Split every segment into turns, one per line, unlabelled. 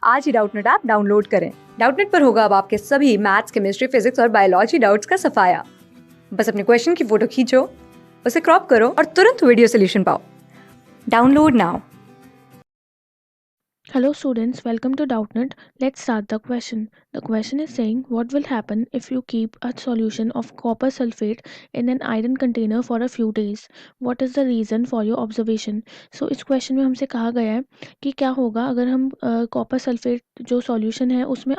आज ही Doubtnut app download करें। Doubtnut पर होगा अब आपके सभी मैथ्स, केमिस्ट्री, फिजिक्स और बायोलॉजी डाउट्स का सफाया। बस अपने क्वेश्चन की फोटो खींचो, उसे क्रॉप करो और तुरंत वीडियो सोल्यूशन पाओ। Download now.
Hello students, welcome to Doubtnut. Let's start the question. The question is saying what will happen if you keep a solution of copper sulfate in an iron container for a few days? What is the reason for your observation? So इस question में हमसे कहा गया है कि क्या होगा अगर हम कॉपर सल्फेट जो सॉल्यूशन है उसमें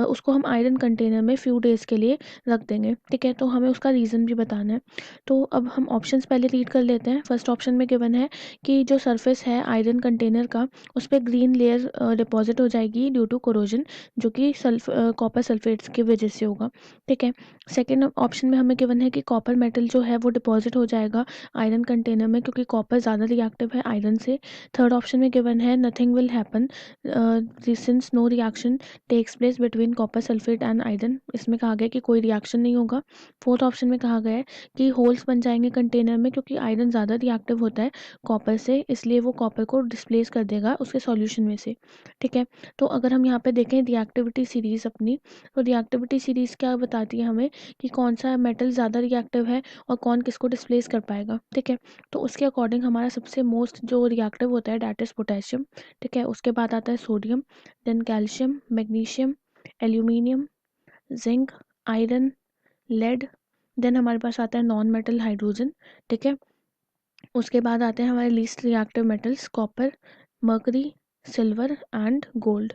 उसको हम आयरन कंटेनर में फ्यू डेज़ के लिए रख देंगे। ठीक है, तो हमें उसका रीज़न भी बताना है। तो अब हम ऑप्शंस पहले रीड कर लेते हैं। फर्स्ट ऑप्शन में गिवन है कि जो सरफेस है आयरन कंटेनर का उस पर ग्रीन लेयर डिपॉजिट हो जाएगी ड्यू टू कोरोजन, जो कि कॉपर सल्फेट्स की वजह से होगा। ठीक है, सेकेंड ऑप्शन में हमें गिवन है कि कॉपर मेटल जो है वो डिपॉजिट हो जाएगा आयरन कंटेनर में, क्योंकि कॉपर ज़्यादा रिएक्टिव है आयरन से। थर्ड ऑप्शन में गिवन है nothing will happen since no reaction takes place between copper sulphate and iron. इसमें कहा गया कि कोई रिएक्शन नहीं होगा। फोर्थ ऑप्शन में कहा गया है कि होल्स बन जाएंगे कंटेनर में, क्योंकि आयरन ज़्यादा रिएक्टिव होता है कॉपर से, इसलिए वो कॉपर को डिस्प्लेस कर देगा उसके सॉल्यूशन में से। ठीक है, तो अगर हम यहाँ पे देखें रिएक्टिविटी सीरीज़ अपनी, तो रिएक्टिविटी सीरीज़ क्या बताती है हमें कि कौन सा मेटल ज़्यादा रिएक्टिव है और कौन किसको डिस्प्लेस कर पाएगा। ठीक है, तो उसके अकॉर्डिंग हमारा सबसे मोस्ट जो रिएक्टिव होता है डैट इज़ पोटेशियम। ठीक है, उसके बाद आता है sodium, then calcium, magnesium, aluminium, zinc, iron, lead, then हमारे पास आता है नॉन मेटल हाइड्रोजन। ठीक है, उसके बाद आते हैं हमारे least reactive metals copper, mercury, silver and gold.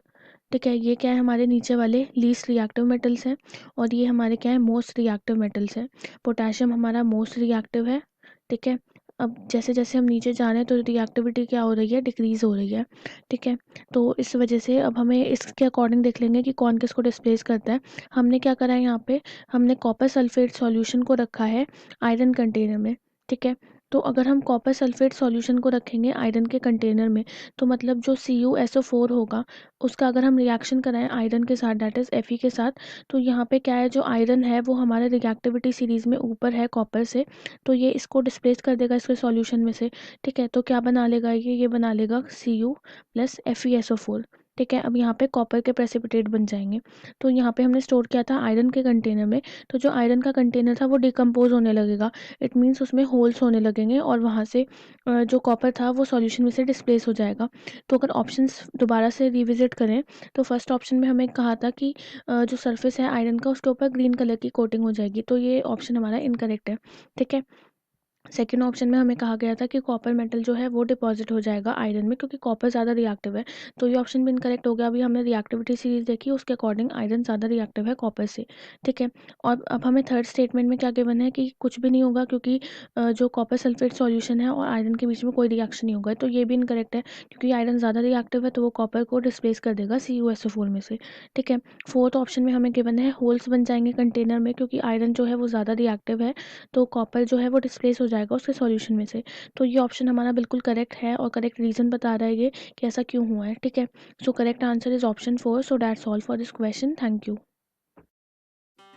ठीक है, ये क्या है हमारे नीचे वाले लीस्ट रिएक्टिव मेटल्स हैं, और ये हमारे क्या है मोस्ट रिएक्टिव मेटल्स हैं। पोटेशियम हमारा मोस्ट रिएक्टिव है। ठीक है, अब जैसे जैसे हम नीचे जा रहे हैं तो रिएक्टिविटी क्या हो रही है, डिक्रीज हो रही है। ठीक है, तो इस वजह से अब हमें इसके अकॉर्डिंग देख लेंगे कि कौन किसको डिस्प्लेस करता है। हमने क्या करा है यहाँ पे, हमने कॉपर सल्फेट सॉल्यूशन को रखा है आयरन कंटेनर में। ठीक है, तो अगर हम कॉपर सल्फेट सॉल्यूशन को रखेंगे आयरन के कंटेनर में, तो मतलब जो CuSO4 होगा उसका अगर हम रिएक्शन कराएं आयरन के साथ डैट इज़ Fe के साथ, तो यहाँ पे क्या है जो आयरन है वो हमारे रिएक्टिविटी सीरीज़ में ऊपर है कॉपर से, तो ये इसको डिस्प्लेस कर देगा इसके सॉल्यूशन में से। ठीक है, तो क्या बना लेगा ये बना लेगा Cu प्लस FeSO4। ठीक है, अब यहाँ पे कॉपर के प्रेसिपिटेट बन जाएंगे। तो यहाँ पे हमने स्टोर किया था आयरन के कंटेनर में, तो जो आयरन का कंटेनर था वो डिकम्पोज होने लगेगा। इट मीन्स उसमें होल्स होने लगेंगे और वहाँ से जो कॉपर था वो सॉल्यूशन में से डिस्प्लेस हो जाएगा। तो अगर ऑप्शंस दोबारा से रिविजिट करें, तो फर्स्ट ऑप्शन में हमें कहा था कि जो सरफेस है आयरन का उसके ऊपर ग्रीन कलर की कोटिंग हो जाएगी, तो ये ऑप्शन हमारा इनकरेक्ट है। ठीक है, सेकेंड ऑप्शन में हमें कहा गया था कि कॉपर मेटल जो है वो डिपॉजिट हो जाएगा आयरन में, क्योंकि कॉपर ज़्यादा रिएक्टिव है, तो ये ऑप्शन भी इनकरेक्ट हो गया। अभी हमने रिएक्टिविटी सीरीज देखी, उसके अकॉर्डिंग आयरन ज़्यादा रिएक्टिव है कॉपर से। ठीक है, और अब हमें थर्ड स्टेटमेंट में क्या गिवन है कि कुछ भी नहीं होगा, क्योंकि जो कॉपर सल्फेट सॉल्यूशन है और आयरन के बीच में कोई रिएक्शन नहीं होगा, तो ये भी इनकरेक्ट है, क्योंकि आयरन ज़्यादा रिएक्टिव है तो वो कॉपर को डिस्प्लेस कर देगा CuSO4 में से। ठीक है, फोर्थ ऑप्शन में हमें गिवन है होल्स बन जाएंगे कंटेनर में, क्योंकि आयरन जो है वो ज़्यादा रिएक्टिव है, तो कॉपर जो है वो डिस्प्लेस हो जाएगा उसके सॉल्यूशन में से। तो ये ऑप्शन हमारा बिल्कुल करेक्ट है और करेक्ट रीज़न बता रहा है ये कि ऐसा क्यों हुआ है। ठीक है, so correct answer is option 4। So that's all for this question, thank you.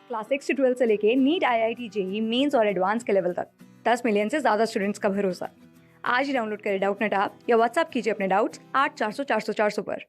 Class 6 से 12 से लेके नीट, IIT, JEE मेंस और एडवांस के लेवल तक 10 मिलियन से ज्यादा स्टूडेंट्स का भरोसा। आज ही डाउनलोड करें डाउटनेट ऐप या व्हाट्सएप कीजिए अपने डाउट्स 8400 400 400 पर।